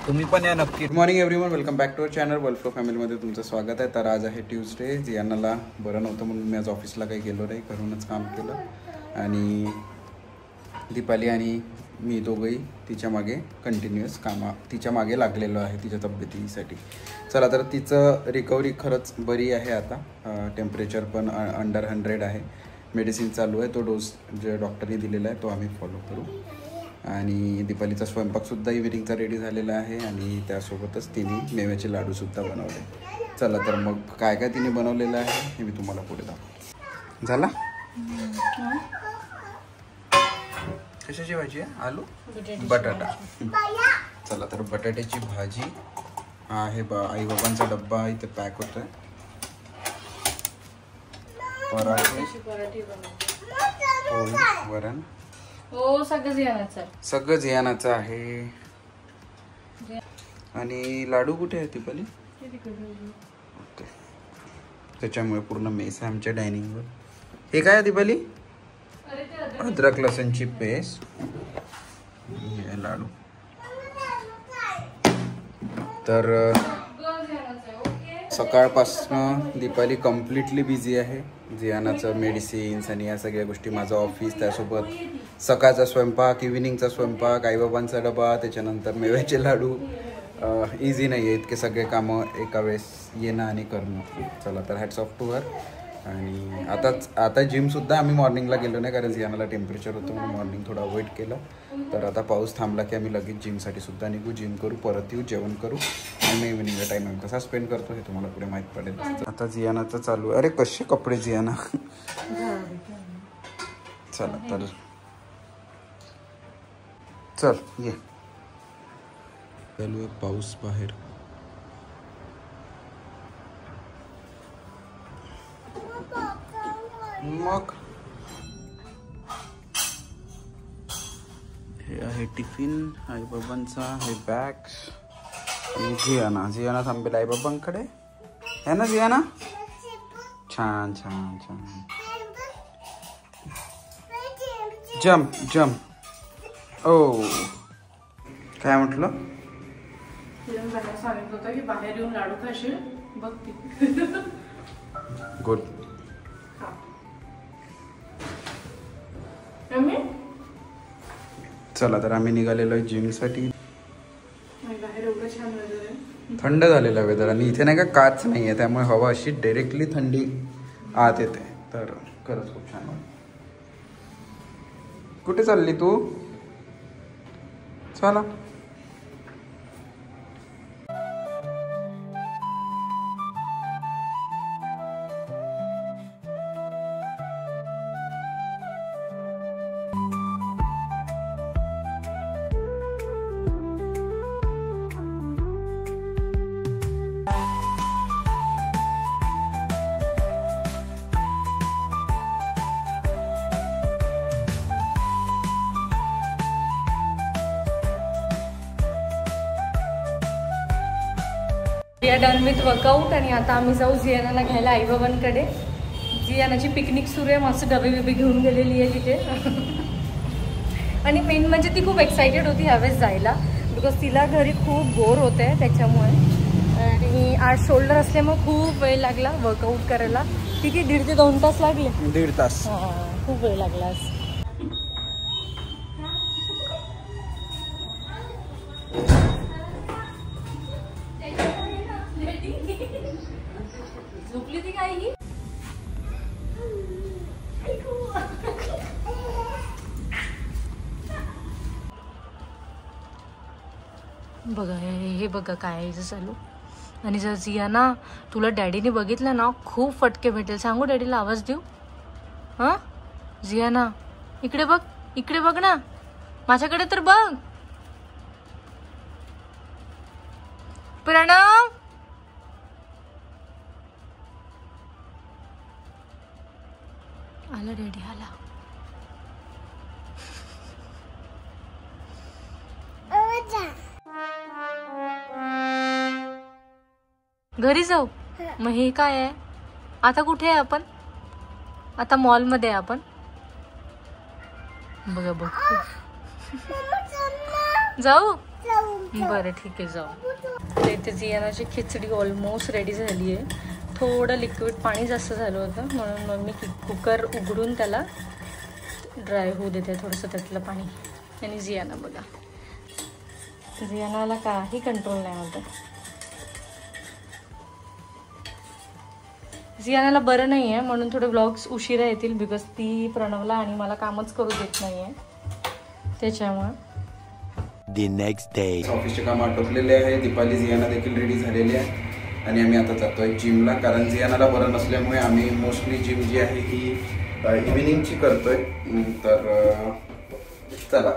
तुम्ही पण या नक्की. Good morning everyone, welcome back to our channel वल्फ्लो फॅमिलीमध्ये तुमचं स्वागत आहे. तर आज आहे ट्यूजडे. जियानाला बरं नव्हतं म्हणून मी आज ऑफिसला काही गेलो नाही, घरूनच काम केलं. आणि दीपाली आणि मी दोघंही तिच्या मागे कंटिन्युअस तिच्या मागे लागलेलो आहे तिच्या तब्येतीसाठी. चला, तर तिचं रिकव्हरी खरंच बरी आहे आता. टेम्परेचर पण अंडर 100 आहे. मेडिसिन चालू आहे. तो डोस जे डॉक्टरने दिलेला आहे तो आम्ही फॉलो करू. आणि दीपालीचा स्वयंपाकसुद्धा इव्हिनिंगचा रेडी झालेला आहे आणि त्यासोबतच तिने मेव्याचे लाडूसुद्धा बनवले. चला, तर मग काय काय तिने बनवलेलं आहे हे मी तुम्हाला पुढे दाखवतो. झाला? कशाची भाजी आहे? आलू बटाटा. चला, तर बटाट्याची भाजी आहे. आई बाबांचा डब्बा इथे पॅक होतोय. पराठे, वरण, हो सगळं जियानाचं आहे. आणि लाडू कुठे आहे दीपाली? ओके, त्याच्यामुळे पूर्ण मेस आहे आमच्या डायनिंगवर. हे काय आहे दीपाली? अद्रक लसूणची पेस्ट. हे लाडू. तर सकाळपासनं दीपाली कम्प्लिटली बिझी आहे. जियानाचं मेडिसिन्स आणि या सगळ्या गोष्टी, माझं ऑफिस, त्यासोबत सकाळचा स्वयंपाक, इव्हिनिंगचा स्वयंपाक, आईबाबांचा डबा, त्याच्यानंतर मेव्याचे लाडू. इझी नाही आहे इतके सगळे कामं एका वेळेस येणं आणि करणं. चला, तर हॅट्स ऑफ टू हर. आणि आता जिमसुद्धा आम्ही मॉर्निंगला गेलो नाही, कारण जियानाला टेम्परेचर होतं म्हणून मॉर्निंग थोडं अवॉइड केलं. तर आता पाऊस थांबला की आम्ही लगेच जिमसाठी सुद्धा निघू. जिम करू, परत येऊ, जेवण करू आणि मग इव्हिनिंगला टाईम आम्ही कसा स्पेंड करतो हे तुम्हाला पुढे माहीत पडेल. आता जियानाचं चालू. अरे कसे कपडे जियाना. चला, तर चल ये. चालू आहे पाऊस बाहेर. मग हे आहे टिफिन आई बाबांचा. हे बॅग्स. आणि जियाना थांबेल आई बाबांकडे है ना जियाना? छान छान छान. जम्प. ओ, काय म्हटलं? सांगितलं होतं की बाहेर येऊन लाडू खाशील बघ. गुड. चला, तर आम्ही निघालेलो आहे जिमसाठी. थंड झालेला वेदर आणि इथे नाही का काच नाही आहे, त्यामुळे हवा अशी डायरेक्टली थंडी आत येते. तर खरंच खूप छान वाटतं. कुठे चालली तू? चला. Done with workout. आणि आता आम्ही जाऊ जियानाला घ्यायला आईबाबांकडे. जियानाची पिकनिक सुरू आहे. मस्त डबे बिबे घेऊन गेलेली आहे तिथे. आणि मेन म्हणजे ती खूप एक्सायटेड होती ह्यावेळेस जायला, बिकॉज तिला घरी खूप बोर होत आहे त्याच्यामुळे. आणि आज शोल्डर असल्यामुळे खूप वेळ लागला वर्कआउट करायला. किती 1.5 ते 2 तास लागले. 1.5 तास. खूप वेळ लागला आज. झोपली ती काय ही? बघा हे बघा काय आहे चालू. आणि जर जियाना तुला डॅडीने बघितलं ना खूप फटके भेटेल. सांगू डॅडीला आवाज देऊ? हां जियाना, इकडे बघ ना, माझ्याकडे तर बघ. प्रणव, आला डॅडी आला. घरी जाऊ. मग हे काय आहे आता? कुठे आहे आपण? आता मॉल मध्ये आहे आपण. बघा बघ जाऊ बरं ठीक आहे जाऊ. तर इथे जियानाची खिचडी ऑलमोस्ट रेडी झाली आहे. थोडं लिक्विड पाणी जास्त झालं होतं म्हणून मग मी कुकर उघडून त्याला ड्राय होऊ देते थोडंसं त्यातलं पाणी. आणि जियाना बघा जियानाला काही कंट्रोल नाही होतं. जियानाला बरं नाही आहे म्हणून थोडे व्लॉग्स उशिरा येतील बिकॉज ती प्रणवला आणि मला कामच करू देत नाही आहे त्याच्यामुळे. The next day. ऑफिसचे काम आटोपलेले आहे. दीपाली जियाना देखील रेडी झालेली आहे आणि आम्ही आता जातोय जिमला कारण जियानाला बरं नसल्यामुळे आम्ही मोस्टली जिम जी आहे ही इव्हिनिंगची करतोय. तर चला.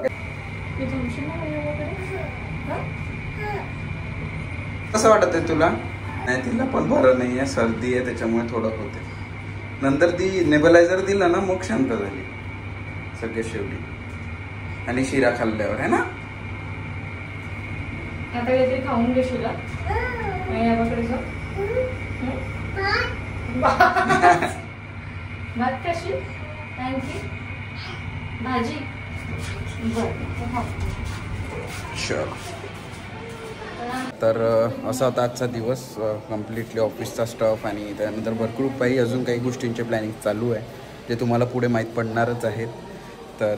कसं वाटत आहे तुला? नाही तिला पण बरं नाही आहे सर्दी आहे त्याच्यामुळे थोडं होते. नंतर ती नेबलायझर दिला ना मग शांत झाली सगळे शेवटी. आणि शिरा खाल्ल्यावर आहे ना. आता काहीतरी खाऊन घेशील भात कशी आणखी भाजी तर असा होता आजचा दिवस. कम्प्लिटली ऑफिसचा स्टफ आणि त्यानंतर भरपूर काही अजून काही गोष्टींचे प्लॅनिंग चालू आहे जे तुम्हाला पुढे माहीत पडणारच आहेत. तर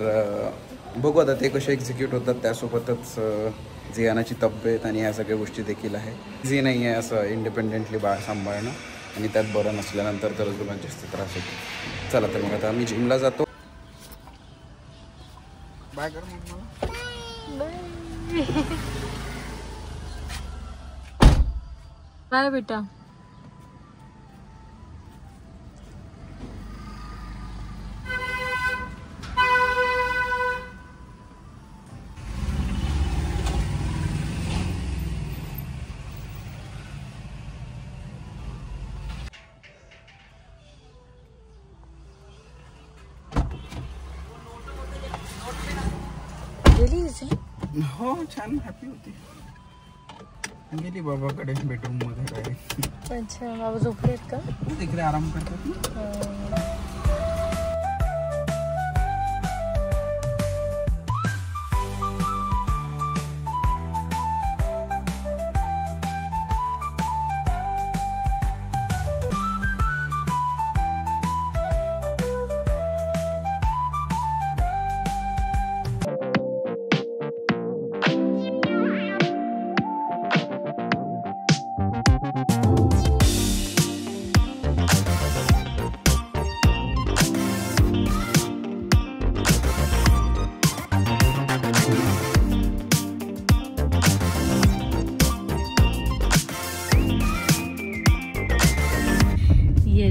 बघू आता ते कसे एक्झिक्यूट होतात. त्यासोबतच जियानाची तब्येत आणि ह्या सगळ्या गोष्टी देखील आहे. इझी नाही आहे असं इंडिपेंडेंटली बाळ सांभाळणं आणि त्यात बरं नसल्यानंतर तर तुला जास्त त्रास होतो. चला तर मग आता आम्ही जिमला जातो. बाय कर मग. बाय बेटा. हो छान हॅपी होती. गेली बाबाकडे बेडरूम मध्ये काय. अच्छा बाबा झोपलेत का? तिकडे आराम करतात.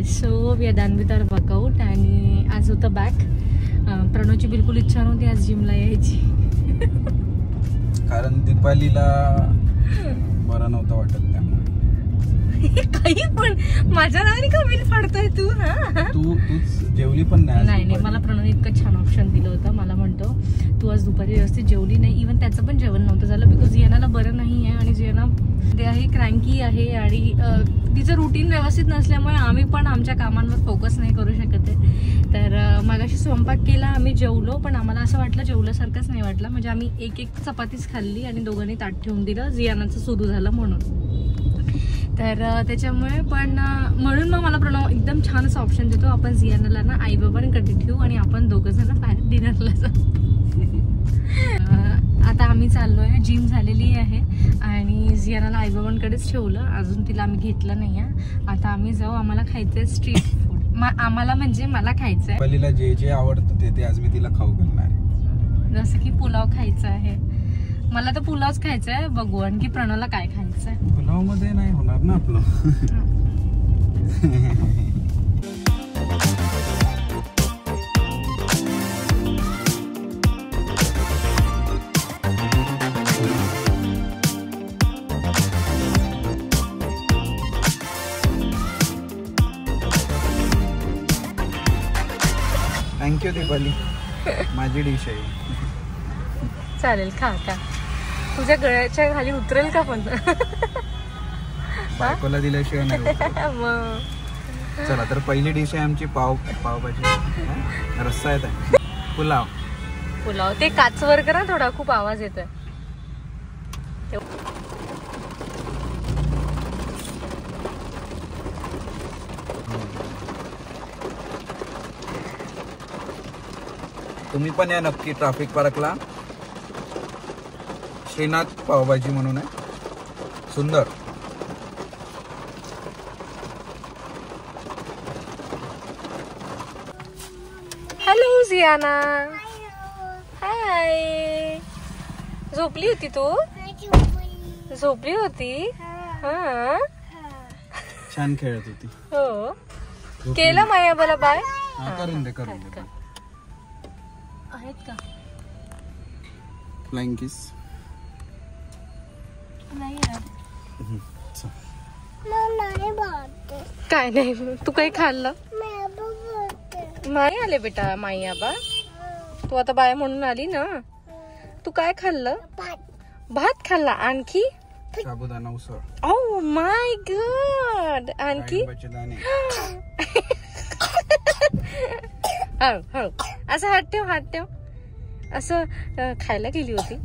So we are done with our workout आणि आज होतं बॅक. प्रणवची बिलकुल इच्छा नव्हती आज जिमला यायची कारण दीपालीला बरं नव्हतं वाटत त्यामुळे. काही पण माझ्या नावाने कमी फाडतोय तू. तूच जेवली पण नाही मला प्रणव इतकं छान ऑप्शन दिलं होतं. मला म्हणतो तू आज दुपारी व्यवस्थित जेवली नाही. इव्हन त्याचं पण जेवण नव्हतं झालं बिकॉज जियानाला बरं नाही आहे आणि जियाना ते आहे क्रँकी आहे आणि तिचं रुटीन व्यवस्थित नसल्यामुळे आम्ही पण आमच्या कामांवर फोकस नाही करू शकत आहे. तर मगाशी स्वयंपाक केला आम्ही जेवलो पण आम्हाला असं वाटलं जेवल्यासारखंच नाही वाटलं. म्हणजे आम्ही एक चपातीच खाल्ली आणि दोघांनी ताट ठेवून दिलं जियानाचं सुरू झालं म्हणून. तर त्याच्यामुळे पण म्हणून मग मला प्रणव एकदम छान असं ऑप्शन देतो आपण जियानाला ना आई बाबांकडे ठेवू आणि आपण दोघं जण बाहेर डिनरला जाऊ. आता आम्ही चाललोय. जिम झालेली आहे आणि जियानाला आई बाबांकडेच ठेवलं. अजून तिला आम्ही घेतलं नाही आहे. आता आम्ही जाऊ. आम्हाला खायचंय स्ट्रीट फूड. आम्हाला म्हणजे मला खायचंय. दीपालीला जे जे आवडतं ते आज मी तिला खाऊ घालणार. जसं की पुलाव खायचा आहे. मला तर पुलावच खायचा आहे. बघू आणखी प्रणवला काय खायचंय. पुलाव मध्ये नाही होणार ना आपलं. थँक्यू दीपाली. माझी डिश आहे. चालेल खा खा. तुझ्या गळ्याच्या खाली उतरेल का पण. बायकोला दिल्याशिवाय नाही. मग चला तर पहिली डिश आहे आमची पावभाजी. रस्सा आहे पुलाव पुलाव ते काचवर करा थोडा, खूप आवाज येतोय. तुम्ही पण या नक्की ट्रॅफिक पार्कला. श्रीनाथ पावभाजी म्हणून आहे, सुंदर. हॅलो जियाना. हाय. झोपली होती तू? झोपली होती. हा छान खेळत होती. हो. केलं माया मला बाय. करून दे करून दे. आहेत का? फ्लाइंग किस नाही यार. काय नाही. तू काही खाल्लं? नाही आले बेटा माई आबा. तू आता बाय म्हणून आली ना. तू काय खाल्लं? भात खाल्ला. आणखी? साबुदाणा उसळ. Oh my god. आणखी? असं हात ठेव, हात ठेव. असं खायला गेली होती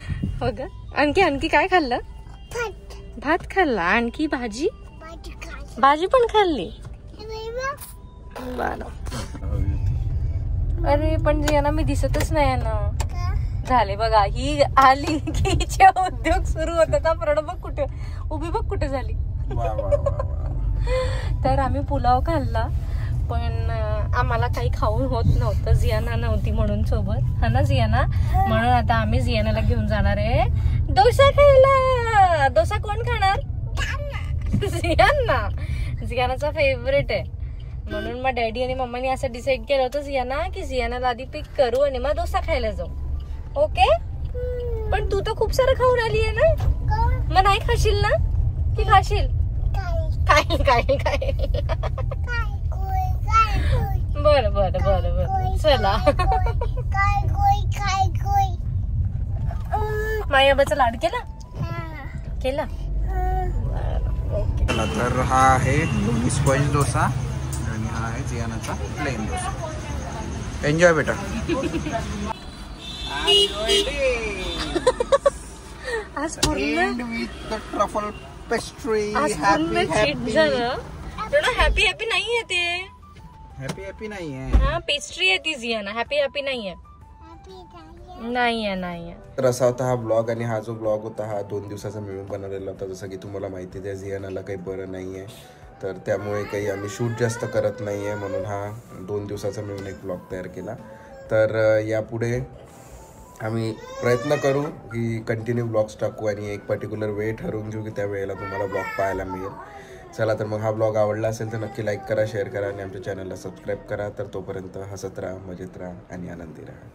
हो ग. आणखी काय खाल्लं? भात खाल्ला. आणखी भाजी? भाजी पण खाल्ली. अरे पण जियाना मी दिसतच नाही ना. झाले बघा, ही आली की हिचे उद्योग सुरू होतात. प्रणव बघ कुठे उभी, बघ कुठे झाली. तर आम्ही पुलाव खाल्ला, पण आम्हाला काही खाऊन होत नव्हतं. जियाना नव्हती म्हणून सोबत, हा ना जियाना. म्हणून आता आम्ही जियानाला घेऊन जाणार आहे डोसा खायला. डोसा कोण खाणार? जियाना. जियानाचा फेवरेट आहे. म्हणून मग डॅडी आणि मम्मानी असं डिसाईड केलं होतं जियाना की जियानाला आधी पिक करू आणि मग डोसा खायला जाऊ. ओके. पण तू तर खूप सारं खाऊन आली आहे ना. मग नाही खाशील ना की खाशील? काय काय काय. बर बर बर बर चला. मायाबाचा लाड केला केला. ओके. तर हा आहे स्पंज डोसा आणि हा आहे जियानाचा प्लेन डोसा. एन्जॉय बेटा. आज पूर्ण with the truffle pastry. Happy happy नाहीये ते. हॅपी नाहीये. हा पेस्ट्री आहे ती जियाना. हॅपी नाहीये. नाहीये. तर असा होता हा ब्लॉग. आणि हा जो ब्लॉग होता हा 2 दिवसाचा मिळून बनवलेला होता. जसं की तुम्हाला माहिती आहे, त्या जियानाला काही बरं नाहीये, तर त्यामुळे काही आम्ही शूट जास्त करत नाहीये, म्हणून हा 2 दिवसाचा मिळून एक ब्लॉग तयार केला. तर यापुढे आम्ही प्रयत्न करू की कंटिन्यू ब्लॉग्स टाकू आणि एक पर्टिक्युलर वेळ ठरवून घेऊ की त्या वेळेला तुम्हाला ब्लॉग पाहायला मिळेल. चला, तर मग हा ब्लॉग आवडला असेल तर नक्की लाईक करा, शेअर करा आणि आमच्या चॅनलला सबस्क्राईब करा. तर तोपर्यंत हसत राहा, मजेत राहा आणि आनंदी राहा.